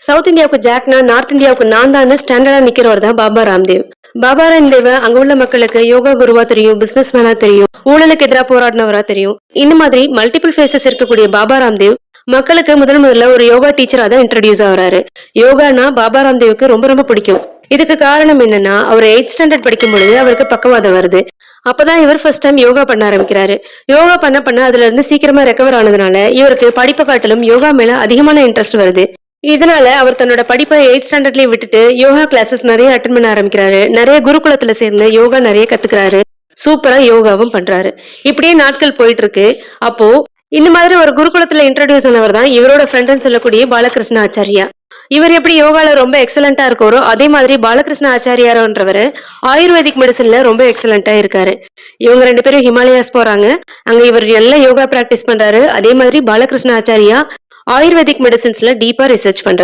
South இந்தியாவுக்கு ஜாக்னா, north இந்தியாவுக்கு நான் தான் ஸ்டாண்டர்டா நிக்கிறவர் தான் பாபா ராம்தேவ். பாபா ராம்தேவ அங்க உள்ள மக்களுக்கு யோகா குருவா தெரியும், பிசினஸ் மேனா தெரியும், ஊழலுக்கு எதிராக போராடினவரா தெரியும். இந்த மாதிரி மல்டிபிள் ஃபேஸஸ் இருக்கக்கூடிய பாபா ராம்தேவ் மக்களுக்கு முதல்ல ஒரு யோகா டீச்சரா தான் இன்ட்ரோடியூஸ் ஆகுறாரு. யோகானா பாபா ராம்தேவுக்கு ரொம்ப ரொம்ப பிடிக்கும். இதுக்கு காரணம் என்னன்னா, அவர் 8th ஸ்டாண்டர்ட் படிக்கும் பொழுது அவருக்கு பக்கவாதம் வருது. அப்பதான் இவர் ஃபர்ஸ்ட் டைம் யோகா பண்ண ஆரம்பிக்கிறாரு. யோகா பண்ண அதுல இருந்து சீக்கிரமா ரெக்கவர் ஆனதுனால இவருக்கு படிப்பை காட்டிலும் யோகா மேல அதிகமான இன்ட்ரெஸ்ட் வருது. இதனால அவர் தன்னோட படிப்பை 8th ஸ்டாண்டர்ட்லயே விட்டுட்டு யோகா கிளாஸஸ் நிறைய அட்டெண்ட் பண்ண ஆரம்பிக்கிறாரு. நிறைய குருகுலத்துல சேர்ந்து யோகா நிறைய கத்துக்கிறாரு. சூப்பரா யோகாவும் பண்றாரு. இப்படியே நாட்கள் போயிட்டு இருக்கு. அப்போ இந்த மாதிரி ஒரு குருகுலத்துல இன்ட்ரோடியூஸ் ஆனவர் தான் இவரோட ஃப்ரெண்ட்னு சொல்லக்கூடிய பாலகிருஷ்ண ஆச்சாரியா. இவர் எப்படி யோகால ரொம்ப எக்ஸலண்டா இருக்காரோ அதே மாதிரி பாலகிருஷ்ண ஆச்சாரியாரன்றவர் ஆயுர்வேதிக் மெடிசன்ல ரொம்ப எக்ஸலண்டா இருக்காரு. இவங்க 2 பேரும் ஹிமாலயாஸ் போறாங்க. அங்க இவர் நல்ல யோகா பிராக்டிஸ் பண்றாரு. அதே மாதிரி பாலகிருஷ்ண ஆச்சாரியா ஆயுர்வேதிக் மெடிசின்ஸ்ல டீப்பா ரிசர்ச் பண்றாரு.